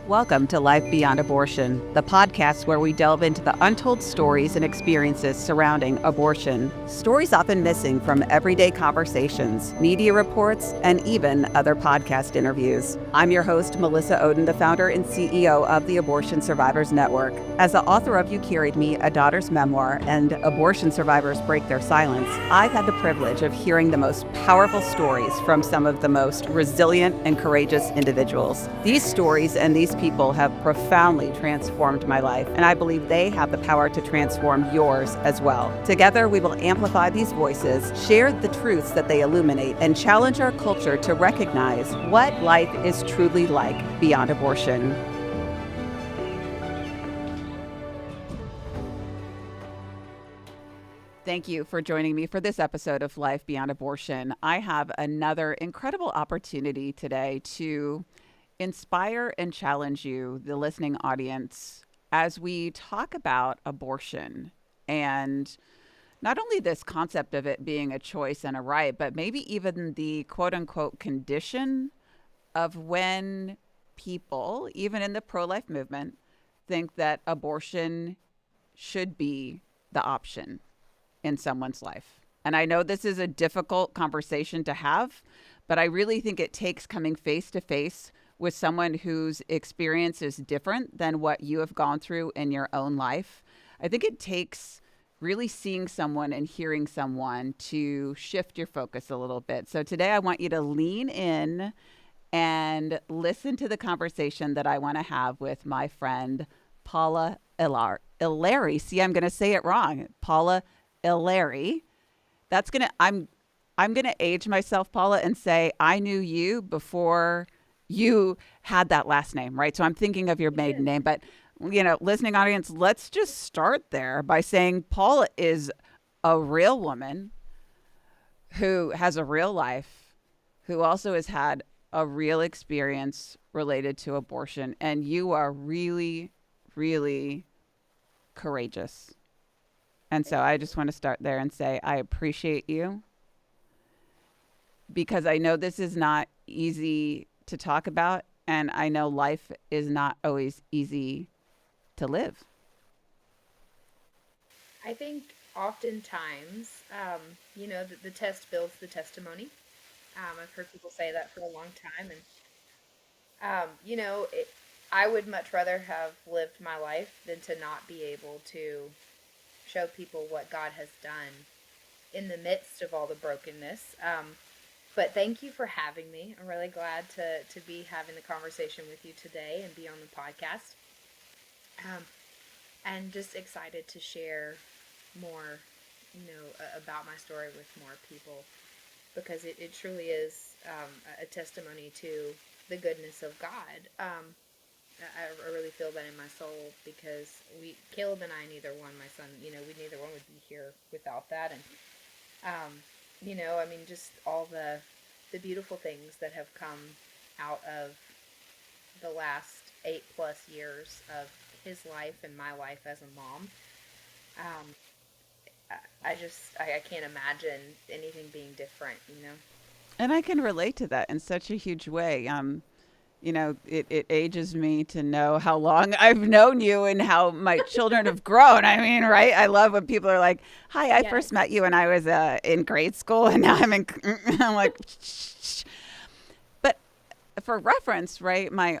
Welcome to Life Beyond Abortion, the podcast where we delve into the untold stories and experiences surrounding abortion. Stories often missing from everyday conversations, media reports, and even other podcast interviews. I'm your host, Melissa Ohden, the founder and CEO of the Abortion Survivors Network. As the author of You Carried Me, A Daughter's Memoir, and Abortion Survivors Break Their Silence, I've had the privilege of hearing the most powerful stories from some of the most resilient and courageous individuals. These stories and these people have profoundly transformed my life, and I believe they have the power to transform yours as well. Together, we will amplify these voices, share the truths that they illuminate, and challenge our culture to recognize what life is truly like beyond abortion. Thank you for joining me for this episode of Life Beyond Abortion. I have another incredible opportunity today to inspire and challenge you, the listening audience, as we talk about abortion and not only this concept of it being a choice and a right, but maybe even the quote unquote condition of when people, even in the pro-life movement, think that abortion should be the option in someone's life. And I know this is a difficult conversation to have, but I really think it takes coming face to face with someone whose experience is different than what you have gone through in your own life. I think it takes really seeing someone and hearing someone to shift your focus a little bit. So today I want you to lean in and listen to the conversation that I want to have with my friend Paula Illari. See, I'm going to say it wrong. Paula Illari. I'm going to age myself, Paula, and say I knew you before you had that last name, right? So I'm thinking of your maiden name, but listening audience, let's just start there by saying Paula is a real woman who has a real life, who also has had a real experience related to abortion. And you are really, really courageous. And so I just want to start there and say, I appreciate you because I know this is not easy to talk about. And I know life is not always easy to live. I think oftentimes, the test builds the testimony. I've heard people say that for a long time. And, I would much rather have lived my life than to not be able to show people what God has done in the midst of all the brokenness. But thank you for having me. I'm really glad to be having the conversation with you today and be on the podcast. And just excited to share more, about my story with more people because it truly is a testimony to the goodness of God. I really feel that in my soul because Caleb and I, neither one, my son, we neither one would be here without that. And, just all the beautiful things that have come out of the last 8+ years of his life and my life as a mom. I can't imagine anything being different. And I can relate to that in such a huge way. It ages me to know how long I've known you and how my children have grown. I mean, right? I love when people are like, hi, I Yes. first met you when I was in grade school and now I'm in, I'm like, shh. But for reference, right? My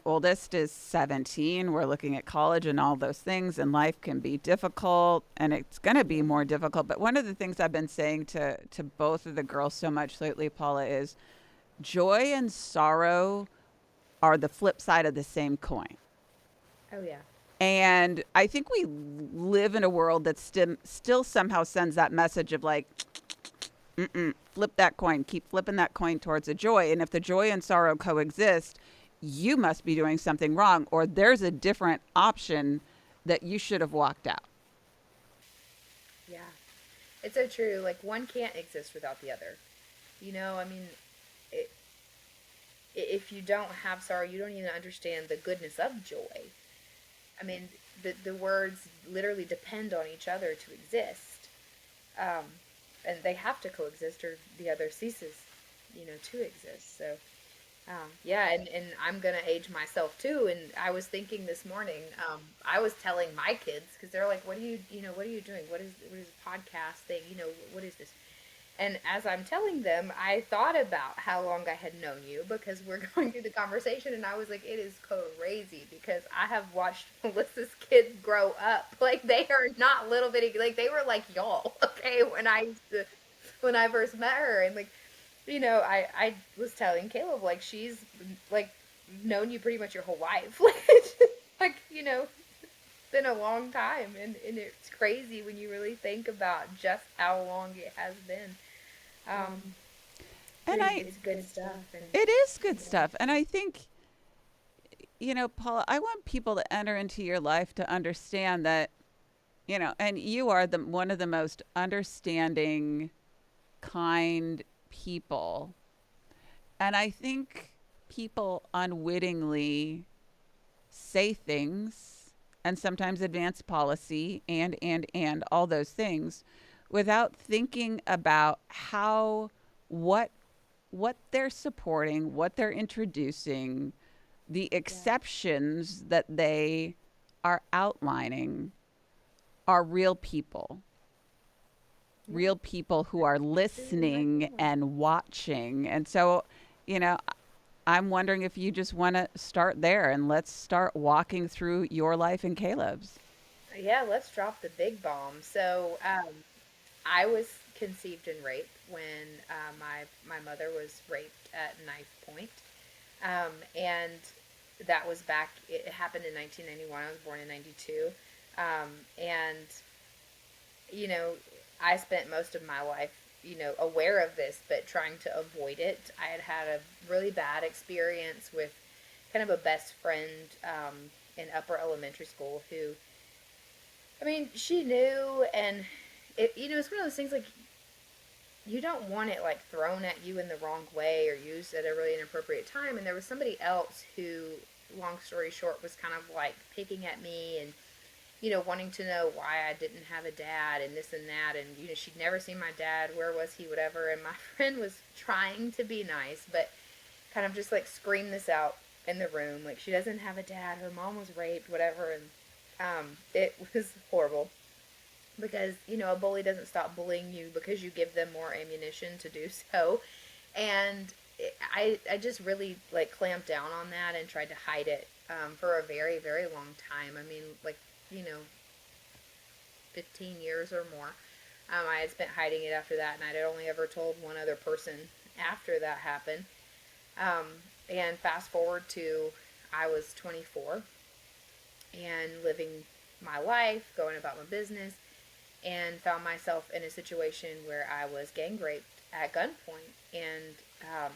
oldest is 17. We're looking at college and all those things, and life can be difficult, and it's going to be more difficult. But one of the things I've been saying to both of the girls so much lately, Paula, is joy and sorrow are the flip side of the same coin. Oh, yeah. And I think we live in a world that still somehow sends that message of like, flip that coin, keep flipping that coin towards the joy. And if the joy and sorrow coexist, you must be doing something wrong, or there's a different option that you should have walked out. Yeah. It's so true. Like, one can't exist without the other. It, if you don't have sorrow, you don't even understand the goodness of joy. I mean, the words literally depend on each other to exist. And they have to coexist or the other ceases, to exist. So Yeah, and I'm gonna age myself too. And I was thinking this morning, I was telling my kids because they're like, "What are you, what are you doing? What is a podcast thing? What is this?" And as I'm telling them, I thought about how long I had known you because we're going through the conversation, and I was like, "It is crazy because I have watched Melissa's kids grow up. Like they are not little bitty, like they were like y'all, okay, when I first met her, and like." I was telling Caleb like she's like known you pretty much your whole life. Like it's just, like, been a long time, and it's crazy when you really think about just how long it has been. Um And it's good stuff and it is good stuff. And I think, Paula, I want people to enter into your life to understand that, and you are one of the most understanding, kind people. And I think people unwittingly say things and sometimes advance policy and all those things without thinking about how what what they're supporting, what they're introducing, the yeah. exceptions that they are outlining are Yeah. real people who are That's absolutely my listening family. and watching. And so, you know, I'm wondering if you just want to start there and let's start walking through your life and Caleb's. Yeah, let's drop the big bomb. So, I was conceived and raped when my mother was raped at knife point. And that was back, it happened in 1991. I was born in 92. And, you know, I spent most of my life, aware of this, but trying to avoid it. I had had a really bad experience with kind of a best friend in upper elementary school who, I mean, she knew, and it's one of those things like you don't want it like thrown at you in the wrong way or used at a really inappropriate time. And there was somebody else who, long story short, was kind of like picking at me and wanting to know why I didn't have a dad and this and that. And she'd never seen my dad. Where was he? Whatever. And my friend was trying to be nice, but kind of just like scream this out in the room, like she doesn't have a dad. Her mom was raped. Whatever. And it was horrible because a bully doesn't stop bullying you because you give them more ammunition to do so. And I just really like clamped down on that and tried to hide it for a very very long time. I mean, like, you know 15 years or more. I had spent hiding it after that, and I'd only ever told one other person after that happened. um, and fast forward to I was 24 and living my life, going about my business, and found myself in a situation where I was gang raped at gunpoint. And um,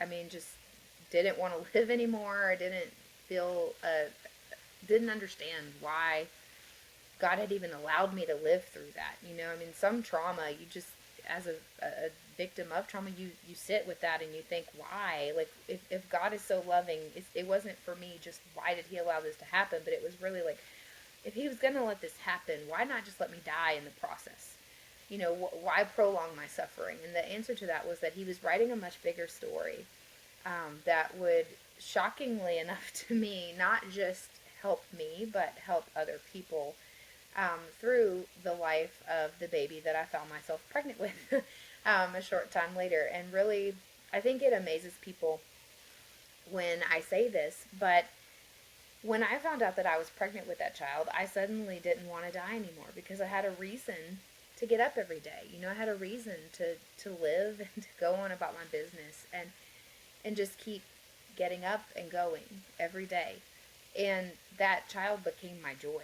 I mean, just didn't want to live anymore. I didn't feel, didn't understand why God had even allowed me to live through that. I mean, some trauma, you just, as a victim of trauma, you sit with that and you think, why? Like, if God is so loving, it wasn't for me, just why did He allow this to happen? But it was really like, if He was going to let this happen, why not just let me die in the process? Why prolong my suffering? And the answer to that was that He was writing a much bigger story that would, shockingly enough to me, not just help me, but help other people through the life of the baby that I found myself pregnant with a short time later. And really, I think it amazes people when I say this, but when I found out that I was pregnant with that child, I suddenly didn't want to die anymore because I had a reason to get up every day. I had a reason to live and to go on about my business and just keep getting up and going every day. And that child became my joy.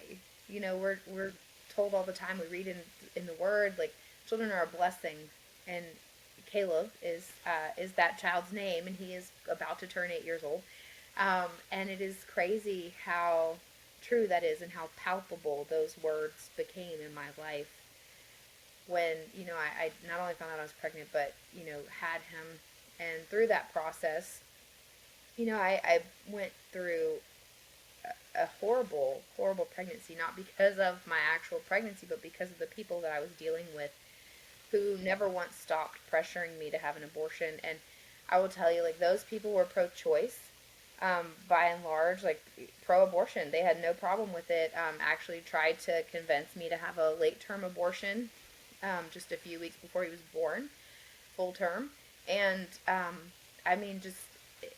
We're told all the time, we read in the Word, like children are a blessing, and Caleb is that child's name, and he is about to turn 8 years old. And it is crazy how true that is and how palpable those words became in my life when I not only found out I was pregnant, but had him. And through that process, I went through a horrible, horrible pregnancy, not because of my actual pregnancy, but because of the people that I was dealing with who never once stopped pressuring me to have an abortion. And I will tell you, like, those people were pro-choice, by and large, like pro-abortion. They had no problem with it. Actually tried to convince me to have a late-term abortion, just a few weeks before he was born, full term. And I mean, just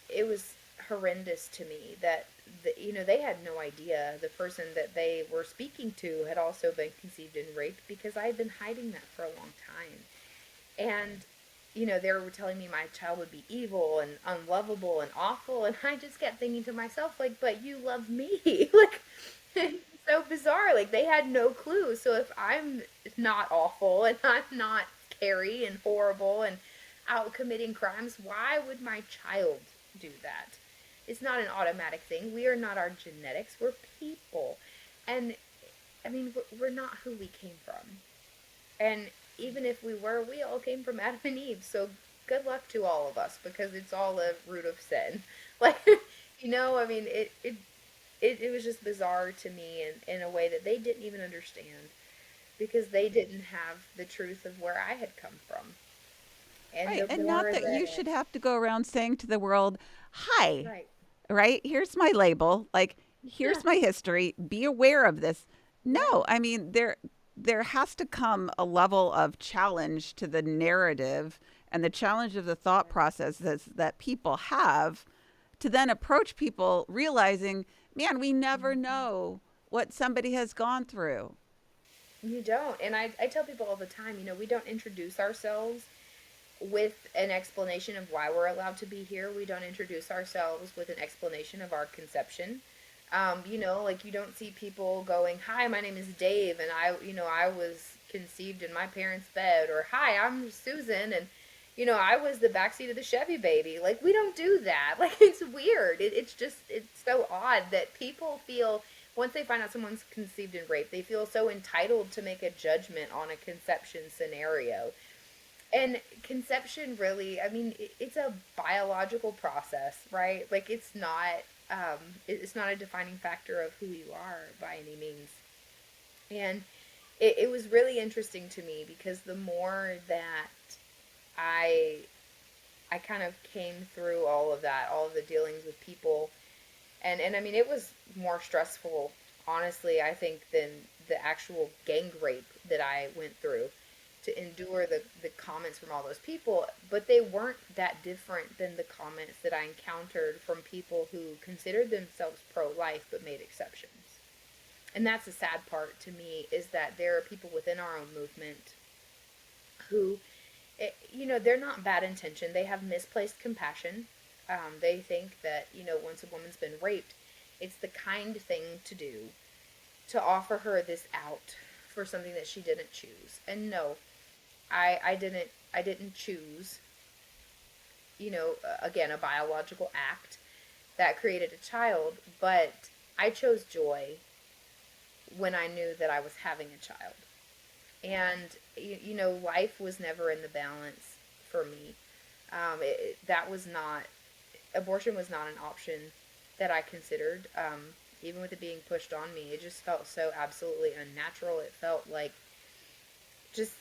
it was horrendous to me that they had no idea the person that they were speaking to had also been conceived and raped, because I had been hiding that for a long time. And they were telling me my child would be evil and unlovable and awful, and I just kept thinking to myself, like, but you love me. Like, it's so bizarre. Like, they had no clue. So if I'm not awful and I'm not scary and horrible and out committing crimes, why would my child do that? It's not an automatic thing. We are not our genetics. We're people. And I mean, we're not who we came from. And even if we were, we all came from Adam and Eve. So good luck to all of us, because it's all a root of sin. Like, I mean, it was just bizarre to me in a way that they didn't even understand, because they didn't have the truth of where I had come from. And Right. the And not more that you that, should have to go around saying to the world, hi, right. right? Here's my label. Like, here's my history. Be aware of this. Right. No, I mean, there has to come a level of challenge to the narrative and the challenge of the thought processes that people have to then approach people realizing, man, we never Mhm. know what somebody has gone through. You don't. And I tell people all the time, we don't introduce ourselves with an explanation of why we're allowed to be here. We don't introduce ourselves with an explanation of our conception. Like, you don't see people going, "Hi, my name is Dave, and I was conceived in my parents' bed," or "Hi, I'm Susan, and I was the backseat of the Chevy baby." Like, we don't do that. Like, it's weird. It's so odd that people feel, once they find out someone's conceived and raped, they feel so entitled to make a judgment on a conception scenario. And conception, really, I mean, it's a biological process, right? Like, it's not a defining factor of who you are by any means. And it was really interesting to me, because the more that I I kind of came through all of that, all of the dealings with people, and I mean, it was more stressful, honestly, I think, than the actual gang rape that I went through, to endure the comments from all those people. But they weren't that different than the comments that I encountered from people who considered themselves pro-life but made exceptions. And that's the sad part to me, is that there are people within our own movement who, they're not bad intention. They have misplaced compassion. They think that, once a woman's been raped, it's the kind thing to do to offer her this out for something that she didn't choose. And no, I didn't choose, again, a biological act that created a child, but I chose joy when I knew that I was having a child. And life was never in the balance for me. That was not, abortion was not an option that I considered. Even with it being pushed on me, it just felt so absolutely unnatural. It felt like just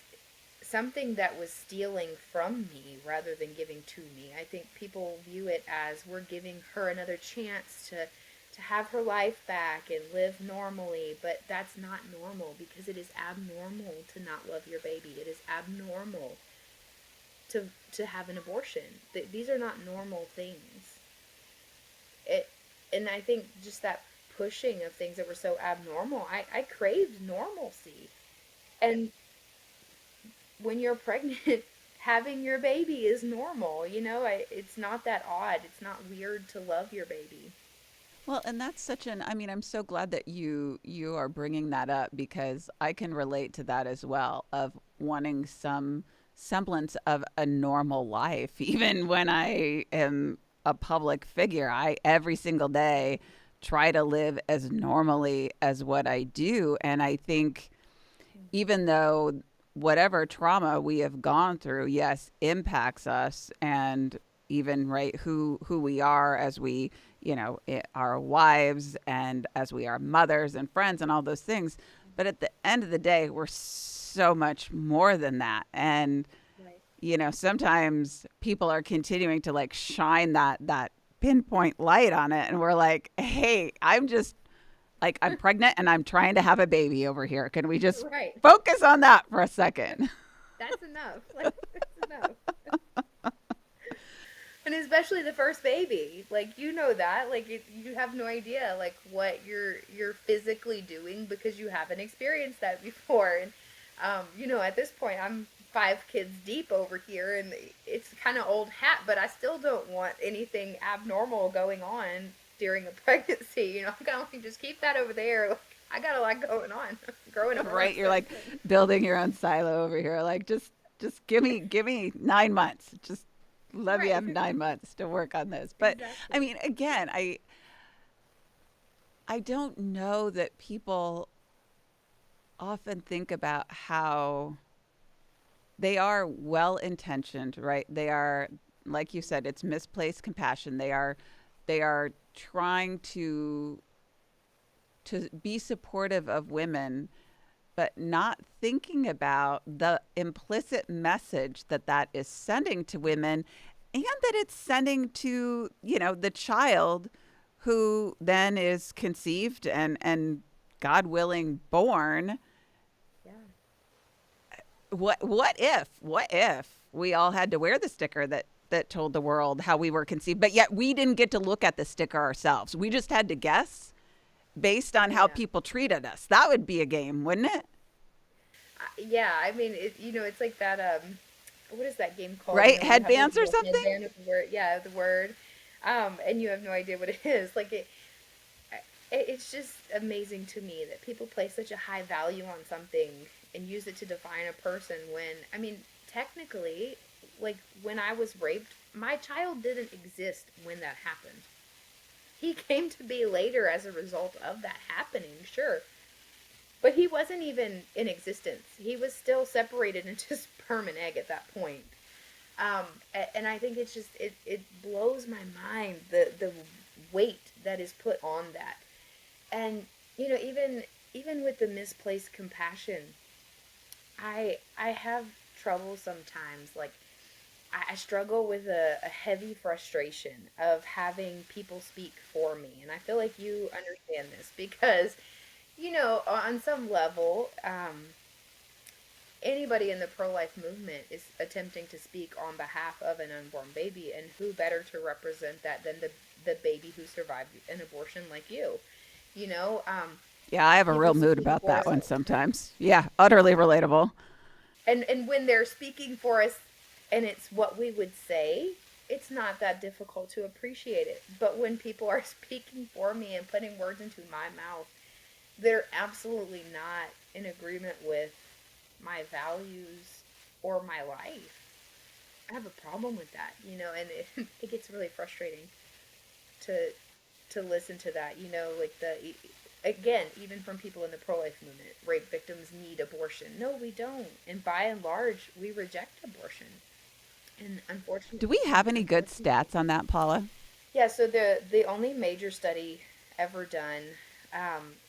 something that was stealing from me rather than giving to me. I think people view it as, we're giving her another chance to have her life back and live normally, but that's not normal, because it is abnormal to not love your baby. It is abnormal to have an abortion. These are not normal things. It and I think just that pushing of things that were so abnormal, I craved normalcy. And when you're pregnant, having your baby is normal. It's not that odd. It's not weird to love your baby. Well, and that's such an I mean, I'm so glad that you are bringing that up because I can relate to that as well of wanting some semblance of a normal life even when I am a public figure. I every single day try to live as normally as what I do, and I think Hmm. even though whatever trauma we have gone through, yes, impacts us and even right who we are as we our wives and as we are mothers and friends and all those things, but at the end of the day we're so much more than that. And Right. sometimes people are continuing to like shine that pinpoint light on it, and we're like, hey, I'm just like, I'm pregnant and I'm trying to have a baby over here. Can we just Right. focus on that for a second? That's enough. Like, that's enough. And especially the first baby, like you know that, like you have no idea like what you're physically doing because you haven't experienced that before. And at this point, I'm 5 kids deep over here, and it's kind of old hat, but I still don't want anything abnormal going on during a pregnancy. I'm kind of like, just keep that over there. Like, I got a lot going on, growing up. Right? You're like building your own silo over here. Like, just give me 9 months. Just let me Right. have 9 months to work on this. But I Exactly. mean, again, I don't know that people often think about how they are well intentioned, right? They are, like you said, it's misplaced compassion. They are trying to be supportive of women, but not thinking about the implicit message that that is sending to women, and that it's sending to the child who then is conceived and God willing born. Yeah. What if we all had to wear the sticker that told the world how we were conceived, but yet we didn't get to look at the sticker ourselves? We just had to guess based on how Yeah. people treated us. That would be a game, wouldn't it? Yeah, I mean, it's like that. What is that game called? Right? You have the Headbands or little something? headband with the word. Yeah, the word. And you have no idea what it is. Like it's just amazing to me that people place such a high value on something and use it to define a person. When I mean, technically, like when I was raped, my child didn't exist when that happened. He came to be later as a result of that happening, sure. But he wasn't even in existence. He was still separated into sperm and egg at that point. Um, and I think it's just it blows my mind the weight that is put on that. And even with the misplaced compassion, I have trouble sometimes. Like I struggle with a heavy frustration of having people speak for me, and I feel like you understand this because on some level, anybody in the pro life movement is attempting to speak on behalf of an unborn baby, and who better to represent that than the baby who survived an abortion like you? You know, um, Yeah, I have a People real mood speak about for that us, one sometimes. Yeah, utterly relatable. and when they're speaking for us, and it's what we would say. It's not that difficult to appreciate it. But when people are speaking for me and putting words into my mouth, they're absolutely not in agreement with my values or my life. I have a problem with that, and it gets really frustrating to listen to that, like again, even from people in the pro-life movement, rape victims need abortion. No, we don't. And by and large, we reject abortion. And Do we have any good unfortunately, stats on that, Paula? yeah. So the only major study ever done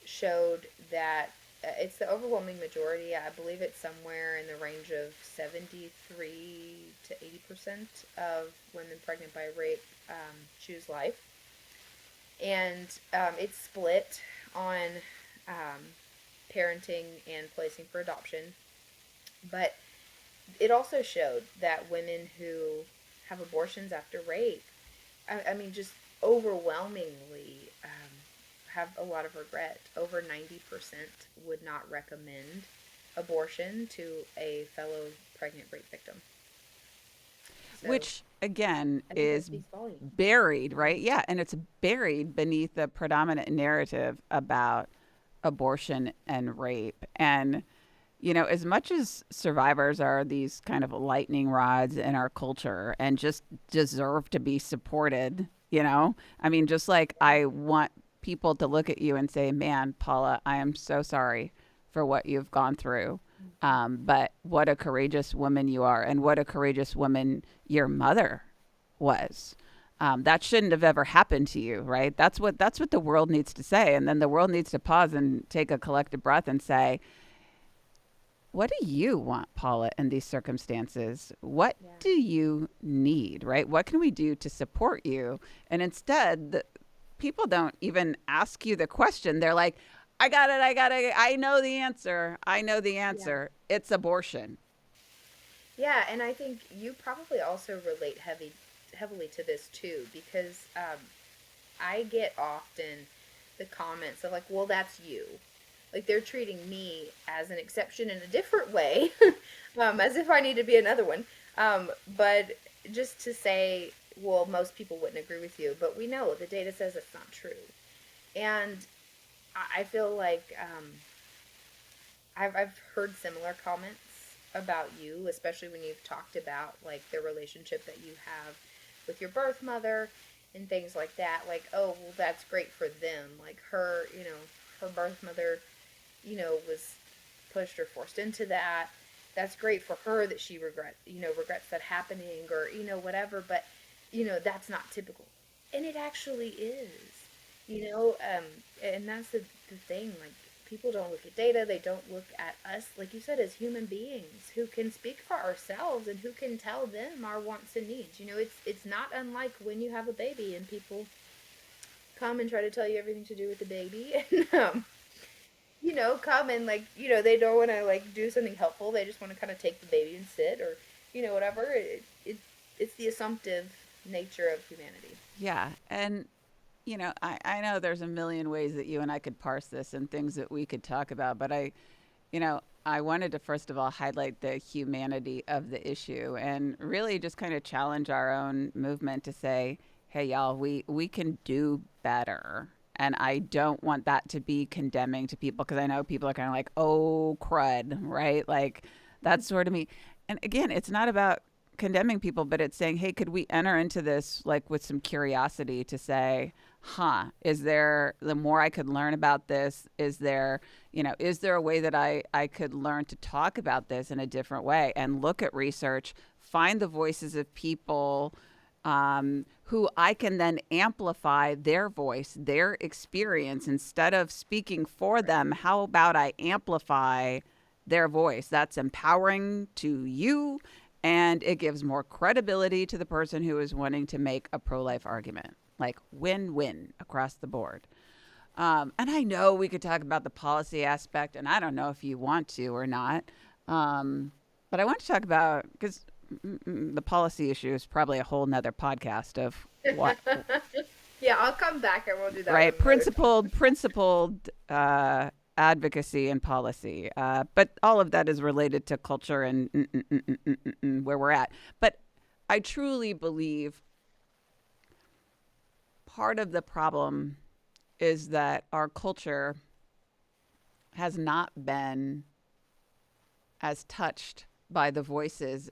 showed that it's the overwhelming majority. I believe it's somewhere in the range of 73 to 80% of women pregnant by rape choose life, and it's split on um, parenting and placing for adoption. But it also showed that women who have abortions after rape, I mean, just overwhelmingly have a lot of regret. Over 90% would not recommend abortion to a fellow pregnant rape victim. So Which again I think that is speaks volumes. buried, right? Yeah, and it's buried beneath the predominant narrative about abortion and rape. And as much as survivors are these kind of lightning rods in our culture and just deserve to be supported, I mean, just like I want people to look at you and say, man, Paula, I am so sorry for what you've gone through. Mhm. But what a courageous woman you are, and what a courageous woman your mother was. That shouldn't have ever happened to you, right? That's what the world needs to say, and then the world needs to pause and take a collective breath and say, what do you want, Paula, in these circumstances? What Yeah. do you need, right? What can we do to support you? And instead, people don't even ask you the question. They're like, I got it. I got it. I know the answer. I know the Yeah. answer. It's abortion. Yeah, and I think you probably also relate heavily to this too, because I get often the comments of like, "Well, that's you." Like they're treating me as an exception in a different way, as if I need to be another one. But just to say, well, most people wouldn't agree with you, but we know the data says it's not true, and I feel like I've heard similar comments about you, especially when you've talked about like the relationship that you have with your birth mother and things like that. Like, oh, well, that's great for them. Like her birth mother, was pushed or forced into that. That's great for her that she regrets that happening or whatever. But that's not typical, and it actually is. And that's the thing. Like people don't look at data. They don't look at us, like you said, as human beings who can speak for ourselves and who can tell them our wants and needs. It's not unlike when you have a baby and people come and try to tell you everything to do with the baby, and come and like they don't want to like do something helpful. They just want to kind of take the baby and sit or whatever. It's the assumptive nature of humanity. Yeah. And, I know there's a million ways that you and I could parse this and things that we could talk about, but I wanted to first of all highlight the humanity of the issue and really just kind of challenge our own movement to say, hey, y'all, we can do better. And I don't want that to be condemning to people because I know people are kind of like, oh, crud, right? Like that's sort of me. And again, it's not about condemning people, but it's saying, hey, could we enter into this like with some curiosity to say, is there the more I could learn about this? Is there a way that I could learn to talk about this in a different way and look at research, find the voices of people who I can then amplify their voice, their experience instead of speaking for them? How about I amplify their voice? That's empowering to you and it gives more credibility to the person who is wanting to make a pro life argument. Like win win across the board. And I know we could talk about the policy aspect, and I don't know if you want to or not. But I want to talk about because the policy issue is probably a whole nother podcast of what, Yeah, I'll come back and we'll do that one right? another time. Principled advocacy and policy. But all of that is related to culture and where we're at. But I truly believe part of the problem is that our culture has not been as touched by the voices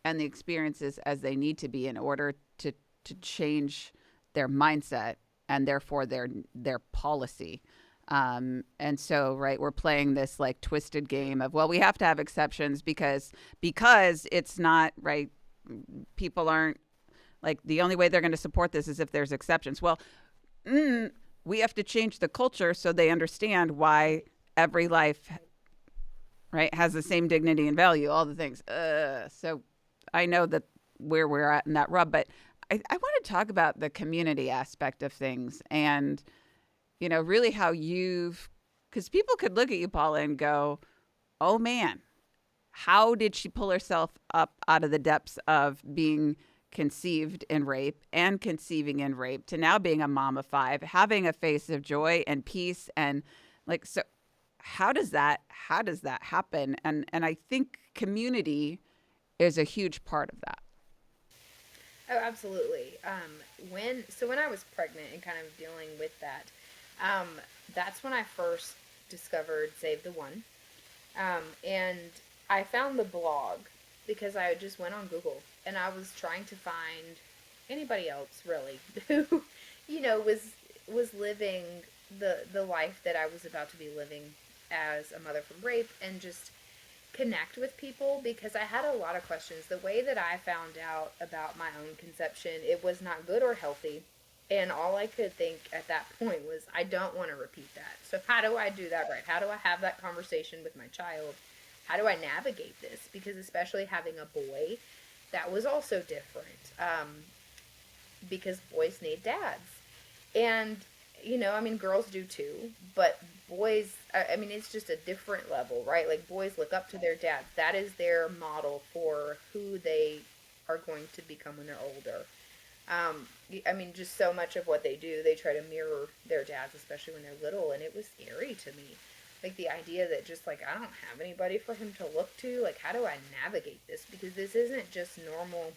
and the experiences as they need to be in order to change their mindset and therefore their policy. And so, right, we're playing this like twisted game of, well, we have to have exceptions because it's not right. People aren't like the only way they're going to support this is if there's exceptions. Well, we have to change the culture so they understand why every life, right, has the same dignity and value, all the things. So I know that where we're at in that rub, but I want to talk about the community aspect of things and, really how because people could look at you, Paula, and go, oh man, how did she pull herself up out of the depths of being conceived in rape and conceiving in rape to now being a mom of five, having a face of joy and peace and like so how does that happen? And I think community is a huge part of that. Oh, absolutely. When I was pregnant and kind of dealing with that, um, that's when I first discovered Save the One. And I found the blog because I just went on Google and I was trying to find anybody else really who, was living the life that I was about to be living as a mother from rape and just connect with people because I had a lot of questions. The way that I found out about my own conception, it was not good or healthy. And all I could think at that point was, I don't want to repeat that. So how do I do that right? How do I have that conversation with my child how do I navigate this? Because especially having a boy, that was also different. Because boys need dads. And, I mean, girls do too, but boys, I mean, it's just a different level, right? Like, boys look up to their dads. That is their model for who they are going to become when they're older. I mean, just so much of what they do, they try to mirror their dads, especially when they're little, and it was scary to me. Like, the idea that just, like, I don't have anybody for him to look to. Like, how do I navigate this? Because this isn't just normal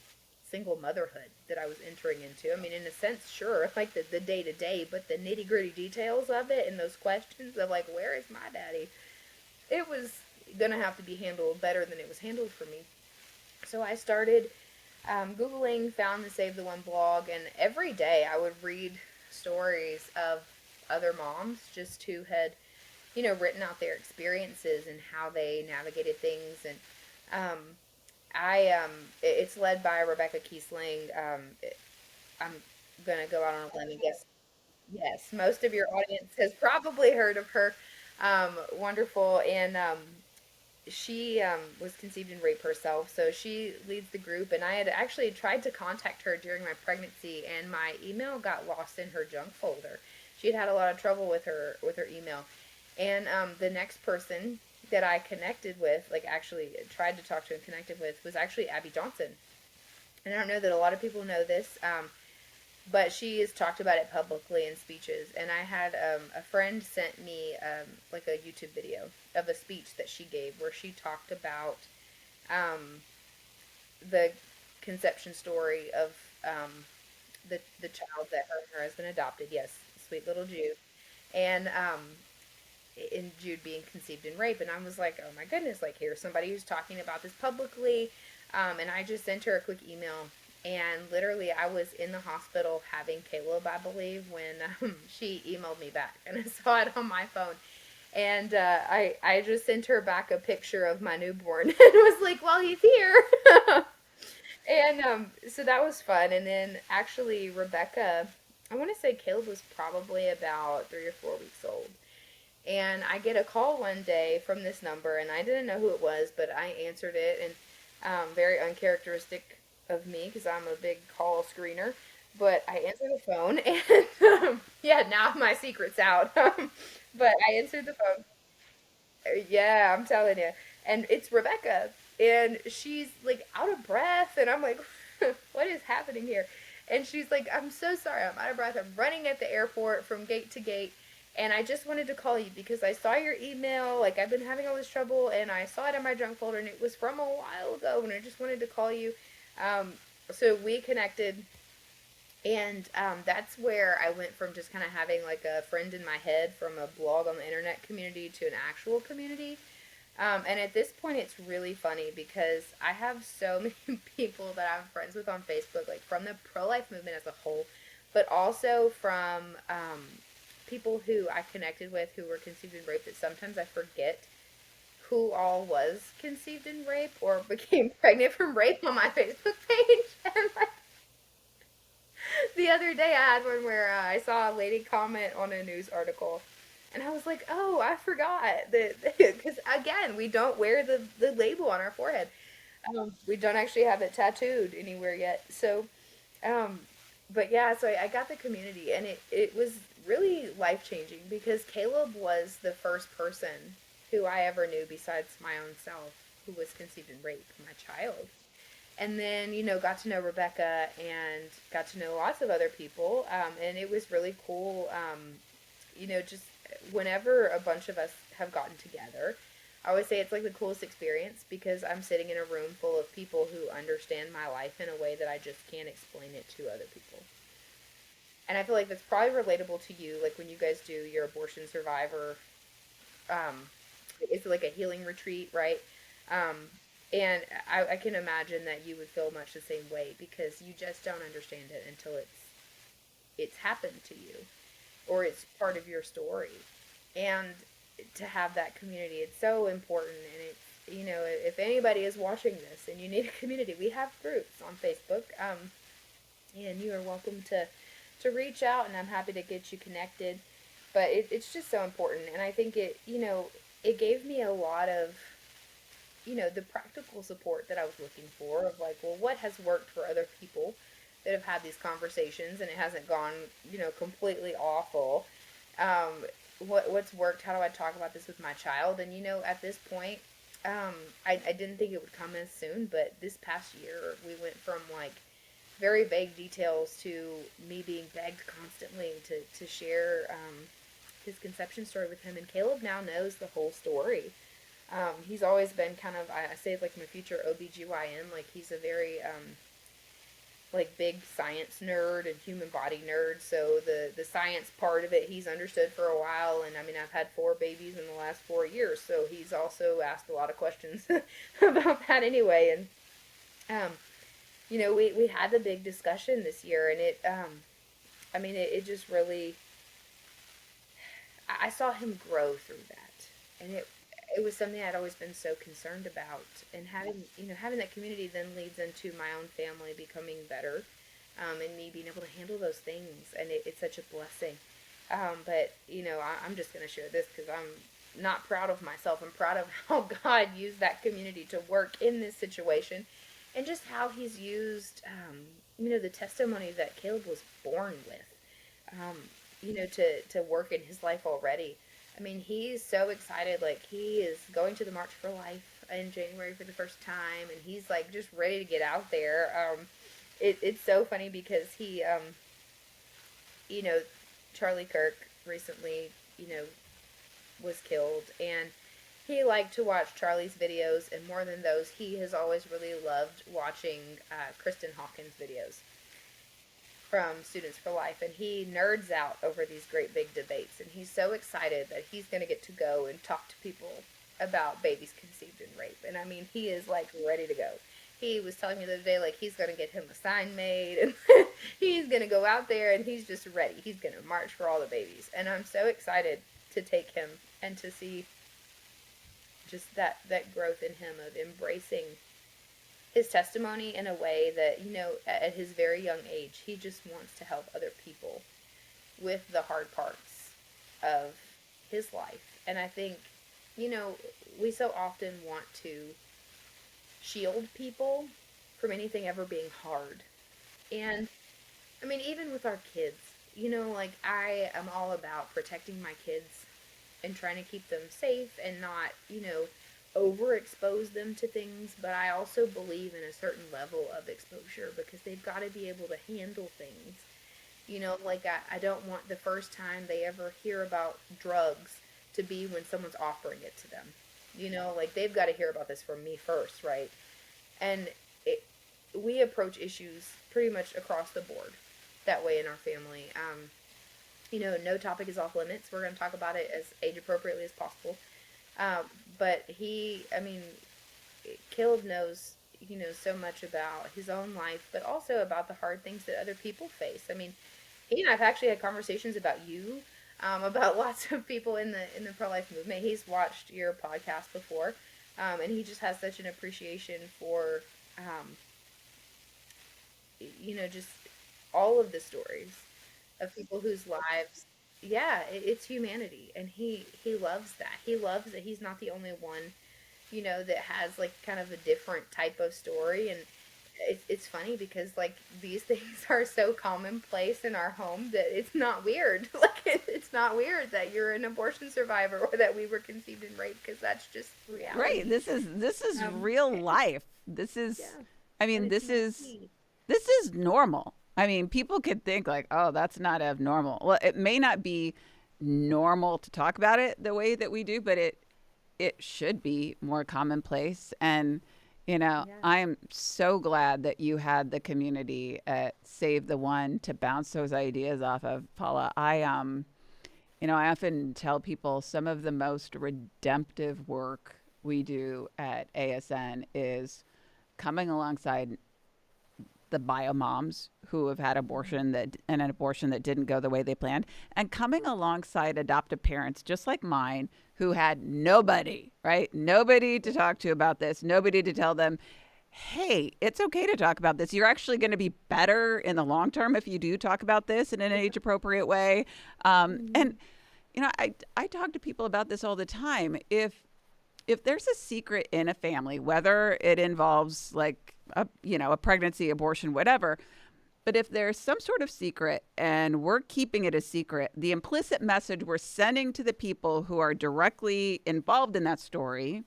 single motherhood that I was entering into. I mean, in a sense, sure, like the day to day, but the nitty gritty details of it and those questions of, like, where is my daddy? It was going to have to be handled better than it was handled for me. So I started Googling, found the Save the One blog, and every day I would read stories of other moms just who had, written out their experiences and how they navigated things. And um, it's led by Rebecca Kiesling. I'm gonna go out on a limb and guess. Yes, most of your audience has probably heard of her. Wonderful, and she was conceived in rape herself, so she leads the group. And I had actually tried to contact her during my pregnancy, and my email got lost in her junk folder. She had had a lot of trouble with her email, and the next person that I connected with, like actually tried to talk to and connected with, was actually Abby Johnson. And I don't know that a lot of people know this, but she has talked about it publicly in speeches. And I had a friend sent me like a YouTube video of a speech that she gave where she talked about um, the conception story of the child that her and her husband adopted. Yes, sweet little Jude, and in Jude being conceived in rape. And I was like, oh my goodness, like here's somebody who's talking about this publicly. And I just sent her a quick email. And literally, I was in the hospital having Caleb, I believe, when she emailed me back. And I saw it on my phone. And I just sent her back a picture of my newborn and was like, well, he's here. And so that was fun. And then actually, Rebecca, I want to say Caleb was probably about 3 or 4 weeks old. And I get a call one day from this number, and I didn't know who it was, but I answered it, and very uncharacteristic of me because I'm a big call screener. But I answered the phone, and yeah, now my secret's out. But I answered the phone. Yeah, I'm telling you. And it's Rebecca, and she's like out of breath, and I'm like, what is happening here? And she's like, I'm so sorry, I'm out of breath. I'm running at the airport from gate to gate, and I just wanted to call you because I saw your email. Like, I've been having all this trouble, and I saw it in my junk folder, and it was from a while ago, and I just wanted to call you. Um, so we connected, and that's where I went from just kind of having like a friend in my head from a blog on the internet community to an actual community. And at this point, it's really funny because I have so many people that I'm friends with on Facebook, like from the pro life movement as a whole, but also from people who I connected with who were conceived in rape, that sometimes I forget who all was conceived in rape or became pregnant from rape on my Facebook page. And like, the other day I had one where I saw a lady comment on a news article, and I was like, oh, I forgot that, because again, we don't wear the label on our forehead. We don't actually have it tattooed anywhere yet. So, um, but yeah, so I got the community, and it was really life changing because Caleb was the first person who I ever knew besides my own self who was conceived in rape, my child. And then, got to know Rebecca and got to know lots of other people. And it was really cool. Just whenever a bunch of us have gotten together, I always say it's like the coolest experience because I'm sitting in a room full of people who understand my life in a way that I just can't explain it to other people. And I feel like that's probably relatable to you, like when you guys do your abortion survivor, um, it's like a healing retreat, right? Um, and I can imagine that you would feel much the same way because you just don't understand it until it's happened to you or it's part of your story. And to have that community, it's so important. And it's, if anybody is watching this and you need a community, we have groups on Facebook, and you are welcome to reach out, and I'm happy to get you connected. But it's just so important, and I think it gave me a lot of the practical support that I was looking for of like, well, what has worked for other people that have had these conversations and it hasn't gone, completely awful. Um, what's worked? How do I talk about this with my child? And at this point, I didn't think it would come as soon, but this past year we went from like very vague details to me being begged constantly to share his conception story with him. And Caleb now knows the whole story. He's always been kind of, I say like my future OBGYN, like he's a very like big science nerd and human body nerd. So the science part of it, he's understood for a while. And I mean, I've had 4 babies in the last 4 years, so he's also asked a lot of questions about that anyway. And we had the big discussion this year, and it just really, I saw him grow through that, and it was something I'd always been so concerned about. And having that community then leads into my own family becoming better, and me being able to handle those things, and it's such a blessing. But I'm just going to share this because I'm not proud of myself. I'm proud of how God used that community to work in this situation, and just how He's used, the testimony that Caleb was born with, to work in his life already. I mean, he's so excited. Like, he is going to the March for Life in January for the first time, and he's like just ready to get out there. It's so funny because he, Charlie Kirk recently, was killed, and he liked to watch Charlie's videos, and more than those, he has always really loved watching Kristen Hawkins' videos from Students for Life, and he nerds out over these great big debates, and he's so excited that he's going to get to go and talk to people about babies conceived in rape. And I mean, he is like ready to go. He was telling me the other day, like, he's going to get him a sign made, and he's going to go out there, and he's just ready. He's going to march for all the babies. And I'm so excited to take him and to see just that growth in him of embracing his testimony in a way that, at his very young age, he just wants to help other people with the hard parts of his life. And I think, we so often want to shield people from anything ever being hard. And I mean, even with our kids, like, I am all about protecting my kids and trying to keep them safe and not, overexpose them to things, but I also believe in a certain level of exposure because they've got to be able to handle things. Like, I don't want the first time they ever hear about drugs to be when someone's offering it to them. Like, they've got to hear about this from me first, right? And we approach issues pretty much across the board that way in our family. No topic is off limits. We're going to talk about it as age appropriately as possible. But Caleb knows, so much about his own life, but also about the hard things that other people face. I mean, he and I've actually had conversations about you, about lots of people in the pro-life movement. He's watched your podcast before, and he just has such an appreciation for, just all of the stories of people whose lives, yeah, it's humanity, and he loves that. He loves that he's not the only one, that has like kind of a different type of story. And it's funny because like these things are so commonplace in our home that it's not weird. Like, it's not weird that you're an abortion survivor or that we were conceived in rape, because that's just reality. Right. This is real life. This is, Yeah. I mean, And it's this is normal. I mean, people could think like, oh, that's not abnormal. Well, it may not be normal to talk about it the way that we do, but it should be more commonplace. And Yeah. I am so glad that you had the community at Save the One to bounce those ideas off of, Paula. I often tell people some of the most redemptive work we do at ASN is coming alongside the bio moms who have had an abortion that didn't go the way they planned, and coming alongside adoptive parents just like mine who had nobody, right? Nobody to talk to about this, nobody to tell them, hey, it's okay to talk about this. You're actually going to be better in the long term if you do talk about this in an age appropriate way. And I talk to people about this all the time. If if there's a secret in a family, whether it involves like a pregnancy, abortion, whatever, but if there's some sort of secret and we're keeping it a secret, the implicit message we're sending to the people who are directly involved in that story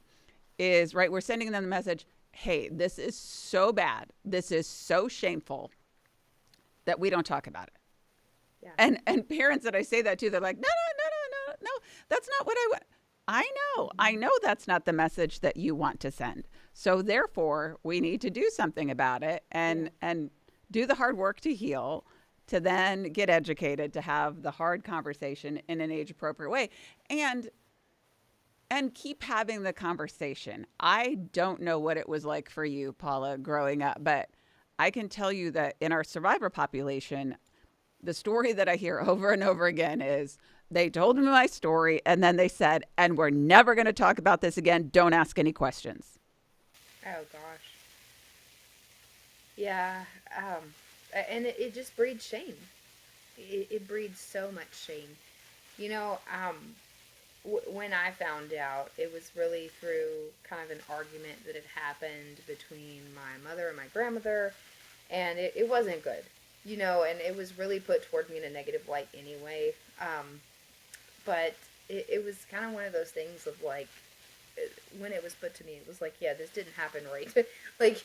is, right, we're sending them the message, hey, this is so bad. This is so shameful that we don't talk about it. Yeah. And parents that I say that to, they're like, no, no, no, no, no, no, that's not what I want. I know that's not the message that you want to send. So therefore, we need to do something about it Yeah. and do the hard work to heal, to then get educated, to have the hard conversation in an age appropriate way, and keep having the conversation. I don't know what it was like for you, Paula, growing up, but I can tell you that in our survivor population, the story that I hear over and over again is they told me my story and then they said, and we're never going to talk about this again. Don't ask any questions. Oh gosh. Yeah. And it just breeds shame. It breeds so much shame. You know, when I found out, it was really through kind of an argument that had happened between my mother and my grandmother, and it wasn't good, you know, and it was really put toward me in a negative light anyway. But it was kind of one of those things of like, when it was put to me, it was like, yeah, this didn't happen right. Like,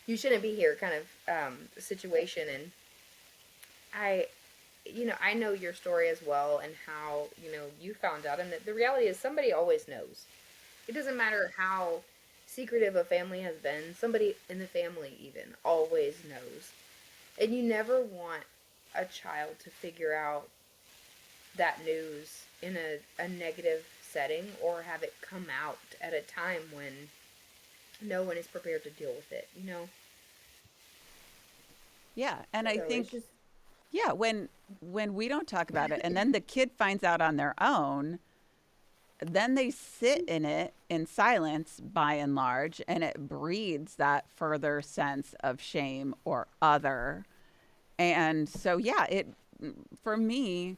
you shouldn't be here kind of situation. And I, I know your story as well and how, you found out. And the reality is somebody always knows. It doesn't matter how secretive a family has been, somebody in the family even always knows. And you never want a child to figure out that news in a negative setting or have it come out at a time when no one is prepared to deal with it, Yeah. And I So it's think, just, yeah, when we don't talk about it and then the kid finds out on their own, then they sit in it in silence by and large, and it breeds that further sense of shame or other. And so, yeah, for me,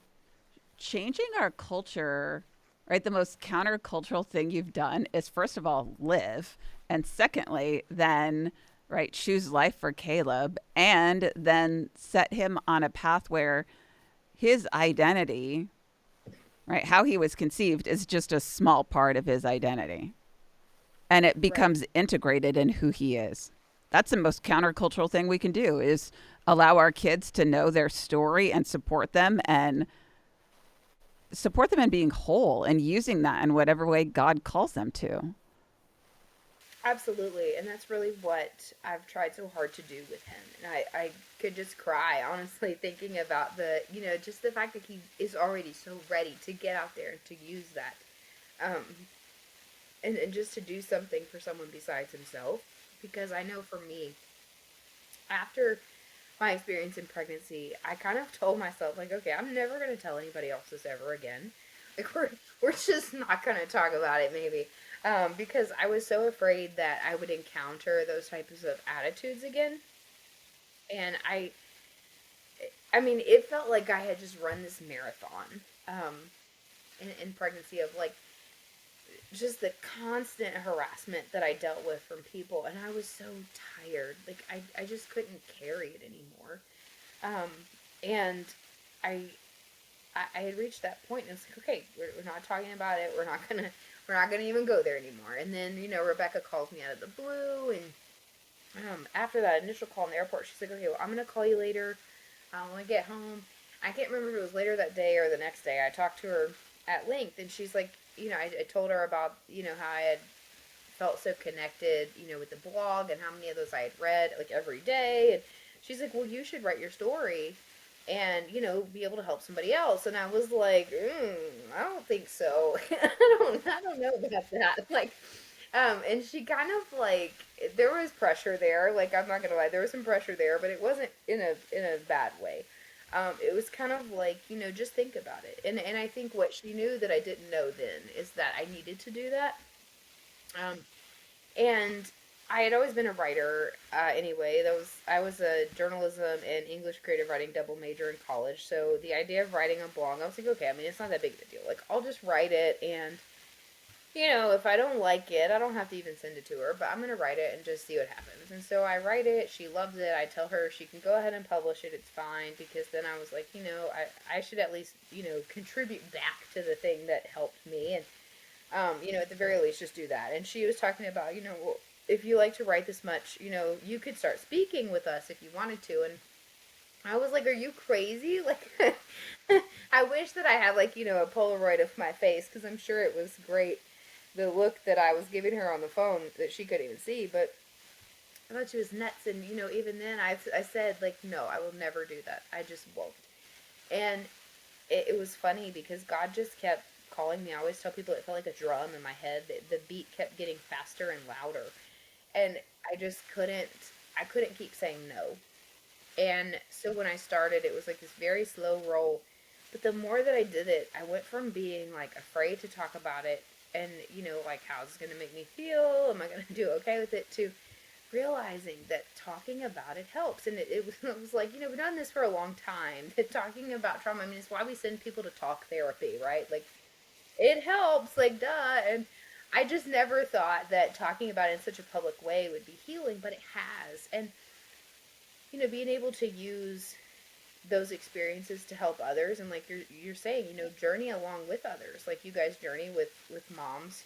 changing our culture, right? The most countercultural thing you've done is, first of all, live. And secondly, then, right, choose life for Caleb and then set him on a path where his identity, right, how he was conceived is just a small part of his identity. And it right. becomes integrated in who he is. That's the most countercultural thing we can do is allow our kids to know their story and support them in being whole and using that in whatever way God calls them to. Absolutely. And that's really what I've tried so hard to do with him. And I could just cry, honestly, thinking about just the fact that he is already so ready to get out there and to use that. Um, and just to do something for someone besides himself. Because I know for me, after my experience in pregnancy, I kind of told myself, like, okay, I'm never going to tell anybody else this ever again. Like, we're just not going to talk about it, maybe. Because I was so afraid that I would encounter those types of attitudes again. And I mean, it felt like I had just run this marathon in pregnancy of like just the constant harassment that I dealt with from people, and I was so tired. Like I just couldn't carry it anymore. Um, and I, I had reached that point, and it's like, okay, we're not talking about it. We're not gonna even go there anymore. And then Rebecca calls me out of the blue, and after that initial call in the airport, she's like, okay, well, I'm gonna call you later. When I get home. I can't remember if it was later that day or the next day. I talked to her at length, and she's like, I told her about, how I had felt so connected, with the blog and how many of those I had read, like, every day. And she's like, well, you should write your story and, be able to help somebody else. And I was like, I don't think so. I don't know about that. Like, and she kind of like, there was pressure there. Like, I'm not gonna lie, there was some pressure there, but it wasn't in a bad way. It was kind of like, just think about it. And I think what she knew that I didn't know then is that I needed to do that. Um, and I had always been a writer, anyway. I was a journalism and English creative writing double major in college. So the idea of writing a blog, I was like, okay, I mean, it's not that big of a deal. Like, I'll just write it, and if I don't like it, I don't have to even send it to her, but I'm going to write it and just see what happens. And so I write it. She loves it. I tell her she can go ahead and publish it. It's fine. Because then I was like, I should at least, contribute back to the thing that helped me. And, at the very least, just do that. And she was talking about, well, if you like to write this much, you could start speaking with us if you wanted to. And I was like, are you crazy? Like, I wish that I had, like, a Polaroid of my face, because I'm sure it was great, the look that I was giving her on the phone that she couldn't even see. But I thought she was nuts. And, even then I said, like, no, I will never do that. I just won't. And it was funny because God just kept calling me. I always tell people it felt like a drum in my head. The beat kept getting faster and louder. And I just I couldn't keep saying no. And so when I started, it was like this very slow roll. But the more that I did it, I went from being like afraid to talk about it and, like, how's it going to make me feel? Am I going to do okay with it? To realizing that talking about it helps. And it was like, we've done this for a long time. That talking about trauma, I mean, it's why we send people to talk therapy, right? Like, it helps, like, duh. And I just never thought that talking about it in such a public way would be healing, but it has. And, being able to use those experiences to help others, and like you're saying, journey along with others, like you guys journey with moms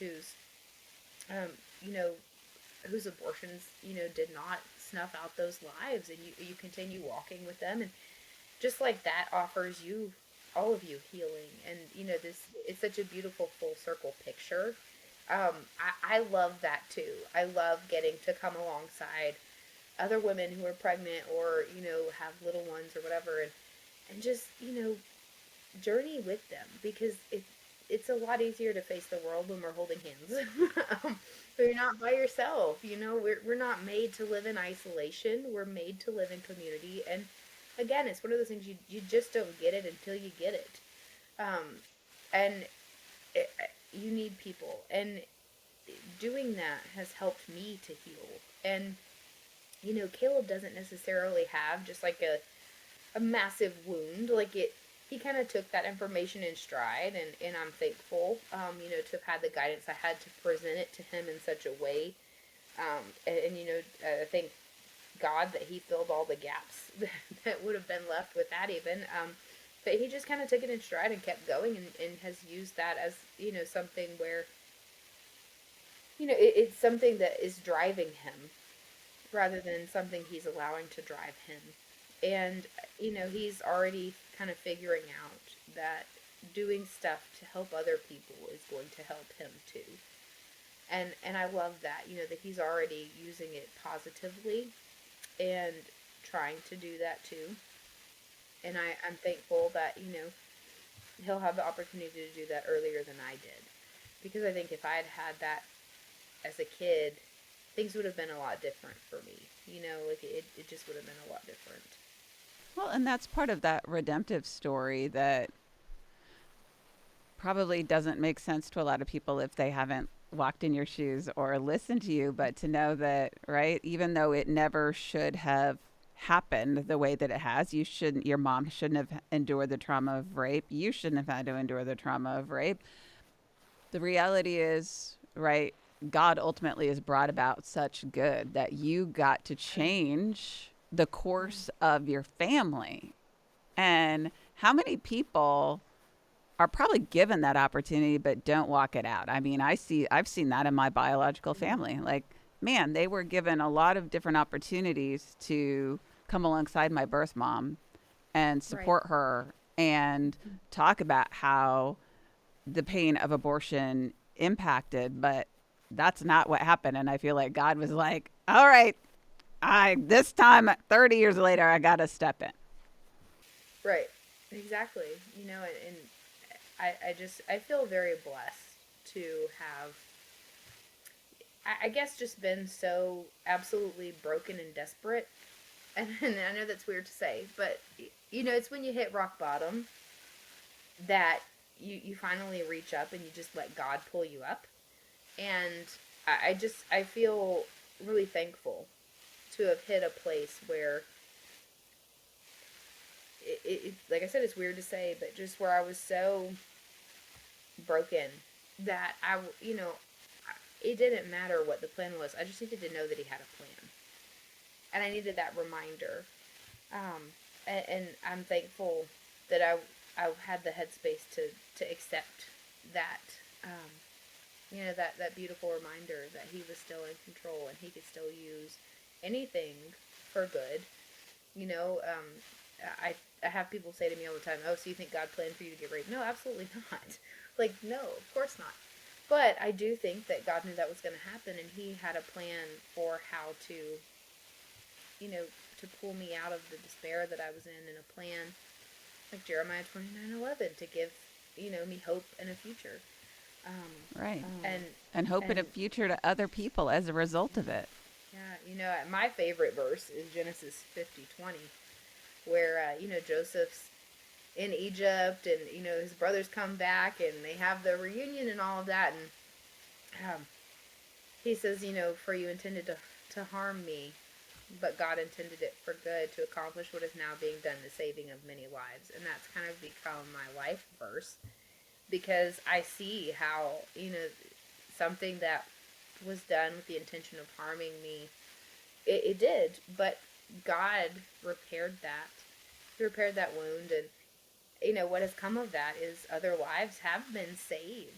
um you know whose abortions did not snuff out those lives, and you continue walking with them, and just like that offers you, all of you, healing. And this, it's such a beautiful full circle picture. I love that too. I love getting to come alongside other women who are pregnant, or have little ones or whatever, and just journey with them, because it's a lot easier to face the world when we're holding hands. So you're not by yourself. We're not made to live in isolation. We're made to live in community. And again, it's one of those things, you just don't get it until you get it. Um, and you need people, and doing that has helped me to heal. And Caleb doesn't necessarily have just like a massive wound. Like, he kind of took that information in stride, and I'm thankful, to have had the guidance I had to present it to him in such a way. I thank God that he filled all the gaps that would have been left with that even. But he just kind of took it in stride and kept going, and has used that as, something where, it's something that is driving him rather than something he's allowing to drive him. And, he's already kind of figuring out that doing stuff to help other people is going to help him too. And I love that, that he's already using it positively and trying to do that too. And I'm thankful that, he'll have the opportunity to do that earlier than I did. Because I think if I had had that as a kid, things would have been a lot different for me. Like, it just would have been a lot different. Well, and that's part of that redemptive story that probably doesn't make sense to a lot of people if they haven't walked in your shoes or listened to you, but to know that, right, even though it never should have happened the way that it has, your mom shouldn't have endured the trauma of rape. You shouldn't have had to endure the trauma of rape. The reality is, right, God ultimately has brought about such good that you got to change the course of your family. And how many people are probably given that opportunity but don't walk it out? I mean, I've seen that in my biological family. Like, man, they were given a lot of different opportunities to come alongside my birth mom and Right. support her and talk about how the pain of abortion impacted, but that's not what happened. And I feel like God was like, all right, I this time 30 years later I got to step in. Right. Exactly. And I feel very blessed to have, I guess, just been so absolutely broken and desperate. And I know that's weird to say, but it's when you hit rock bottom that you finally reach up and you just let God pull you up. And I feel really thankful to have hit a place where like I said, it's weird to say, but just where I was so broken that it didn't matter what the plan was. I just needed to know that he had a plan, and I needed that reminder. And I'm thankful that I had the headspace to accept that. Um, that beautiful reminder that he was still in control and he could still use anything for good. You know, I have people say to me all the time, "Oh, so you think God planned for you to get raped?" No, absolutely not. Like, no, of course not. But I do think that God knew that was going to happen, and He had a plan for how to, to pull me out of the despair that I was in, and a plan like Jeremiah 29:11 to give, me hope and a future. Right. And And hope in a and future to other people as a result of it. yeah, my favorite verse is Genesis 50:20, where Joseph's in Egypt, and his brothers come back and they have the reunion and all of that, and he says, for you intended to harm me, but God intended it for good to accomplish what is now being done, the saving of many lives. And that's kind of become my life verse, because I see how, something that was done with the intention of harming me, it did, but God repaired that. He repaired that wound, and what has come of that is other lives have been saved.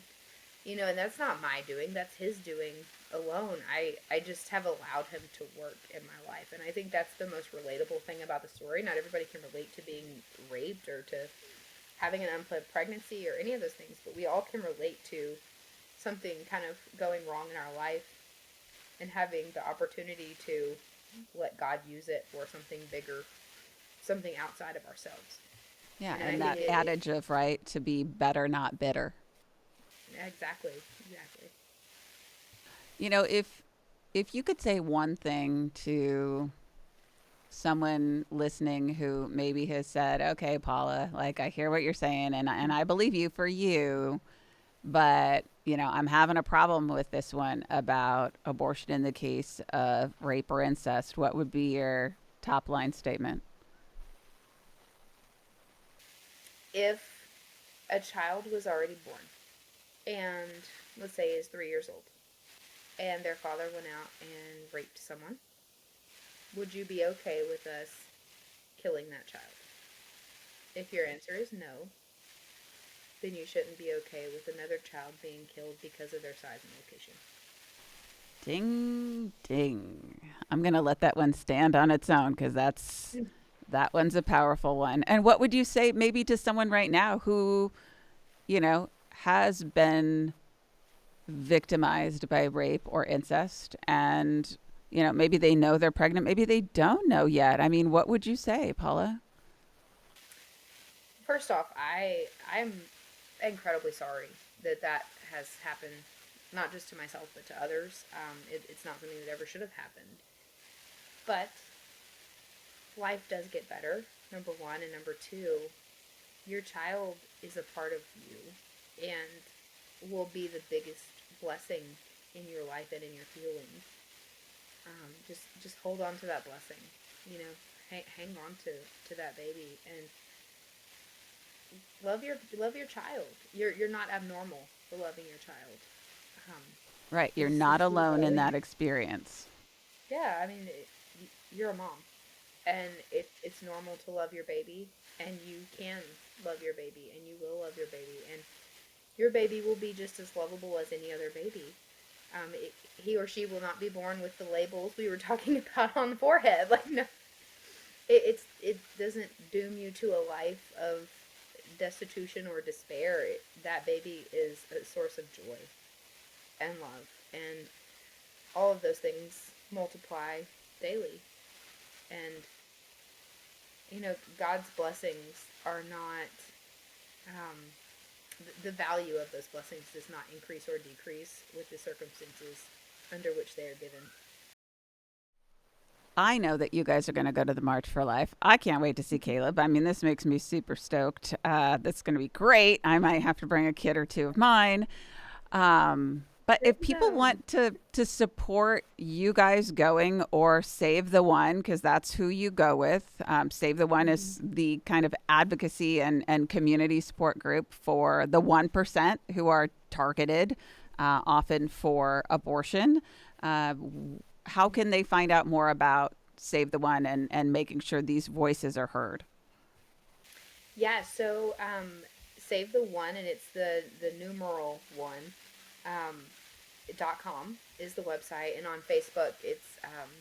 And that's not my doing, that's His doing alone. I just have allowed Him to work in my life, and I think that's the most relatable thing about the story. Not everybody can relate to being raped or to having an unplanned pregnancy or any of those things, but we all can relate to something kind of going wrong in our life and having the opportunity to let God use it for something bigger, something outside of ourselves. Yeah, And I and think that adage of, right, to be better, not bitter. exactly, exactly. If you could say one thing to someone listening who maybe has said, "Okay, Paula, like I hear what you're saying and I believe you for you, but, I'm having a problem with this one about abortion in the case of rape or incest." What would be your top line statement? If a child was already born and let's say is 3 years old and their father went out and raped someone, would you be okay with us killing that child? If your answer is no, then you shouldn't be okay with another child being killed because of their size and location. Ding ding. I'm going to let that one stand on its own cuz that one's a powerful one. And what would you say maybe to someone right now who, has been victimized by rape or incest and maybe they know they're pregnant, maybe they don't know yet. I mean, what would you say, Paula? First off, I'm incredibly sorry that that has happened, not just to myself but to others. It's not something that ever should have happened. But life does get better. Number one, and number two, your child is a part of you and will be the biggest blessing in your life and in your healing. Just hold on to that blessing. Hang on to that baby and love your child. You're not abnormal for loving your child. Um, Right, you're it's not it's alone in okay. that experience. Yeah, I mean, you're a mom, and it's normal to love your baby, and you can love your baby, and you will love your baby, and your baby will be just as lovable as any other baby. He or she will not be born with the labels we were talking about on the forehead. Like, no, it doesn't doom you to a life of destitution or despair. That baby is a source of joy and love, and all of those things multiply daily. And God's blessings are not, um, the value of those blessings does not increase or decrease with the circumstances under which they are given. I know that you guys are going to go to the March for Life. I can't wait to see Caleb. I mean, this makes me super stoked. That's going to be great. I might have to bring a kid or two of mine. But But Save if people them. want to support you guys going or Save the One, because that's who you go with, Save the One Mhm. is the kind of advocacy and community support group for the 1% who are targeted often for abortion. Uh, how can they find out more about Save the One and making sure these voices are heard? Yeah, so save the one, and it's the numeral one. Um, .com is the website, and on Facebook it's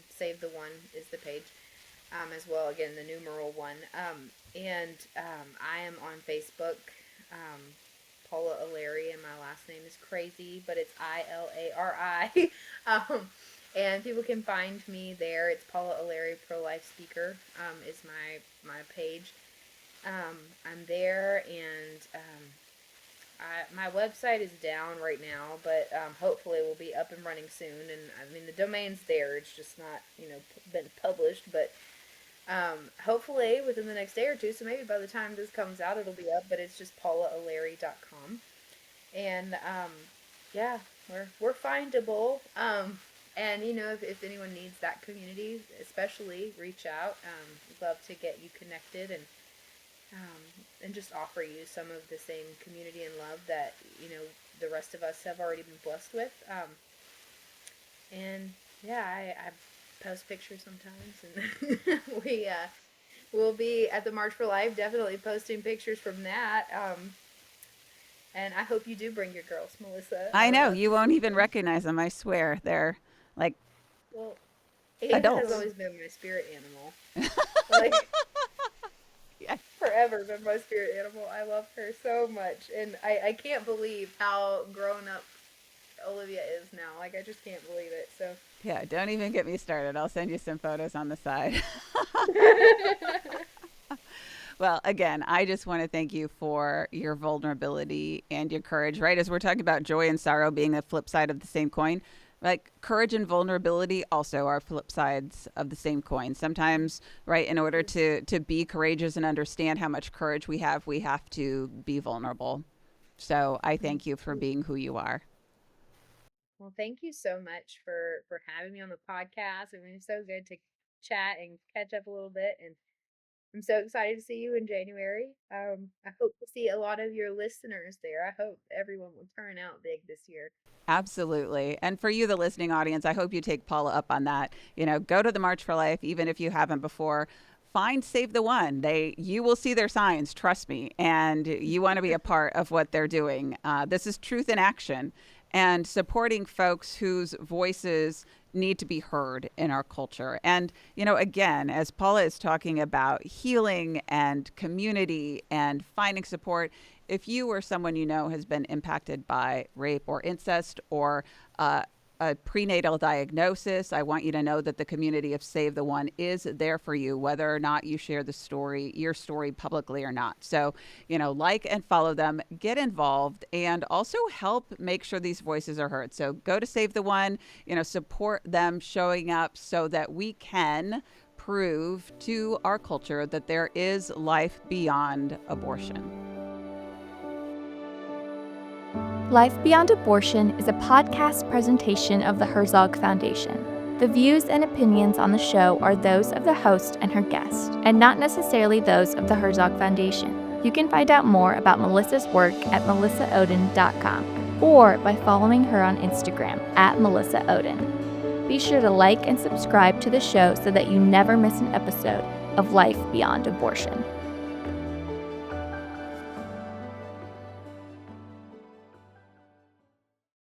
save the one is the page as well. Again, the numeral one. And I am on Facebook. Um, Paula Illari, and my last name is crazy, but it's Illari. And people can find me there. It's Paula Illari, pro life speaker. Is my page. I'm there, and my website is down right now, but hopefully we'll be up and running soon. And I mean, the domain's there; it's just not, been published. But hopefully within the next day or two. So maybe by the time this comes out, it'll be up. But it's just paulaillari.com, and yeah, we're findable. And if anyone needs that community, especially reach out. We'd love to get you connected and just offer you some of the same community and love that the rest of us have already been blessed with. And yeah, I post pictures sometimes, and we'll be at the March for Life, definitely posting pictures from that. And I hope you do bring your girls, Melissa. I I would know love to you won't see even them. recognize them. I swear they're like Well, Ava has adults. always been my spirit animal. Like, Yeah. forever been my spirit animal. I love her so much. And I can't believe how grown up Olivia is now. Like, I just can't believe it. So. Yeah, don't even get me started. I'll send you some photos on the side. Well, again, I just want to thank you for your vulnerability and your courage, right? As we're talking about joy and sorrow being the flip side of the same coin, like courage and vulnerability also are flip sides of the same coin. Sometimes, right, in order to be courageous and understand how much courage we have to be vulnerable. So I thank you for being who you are. Well, thank you so much for having me on the podcast. I mean, it's so good to chat and catch up a little bit, and I'm so excited to see you in January. I hope to see a lot of your listeners there. I hope everyone will turn out big this year. Absolutely. And for you, the listening audience, I hope you take Paula up on that. Go to the March for Life, even if you haven't before. Find Save the One. You will see their signs, trust me, and you want to be a part of what they're doing. This is truth in action and supporting folks whose voices need to be heard in our culture. And, again, as Paula is talking about healing and community and finding support, if you or someone you know has been impacted by rape or incest or a prenatal diagnosis, I want you to know that the community of Save the One is there for you, whether or not you share your story publicly or not. So, like and follow them, get involved, and also help make sure these voices are heard. So go to Save the One, support them showing up so that we can prove to our culture that there is life beyond abortion. Life Beyond Abortion is a podcast presentation of the Herzog Foundation. The views and opinions on the show are those of the host and her guest, and not necessarily those of the Herzog Foundation. You can find out more about Melissa's work at melissaohden.com or by following her on Instagram at melissaohden. Be sure to like and subscribe to the show so that you never miss an episode of Life Beyond Abortion.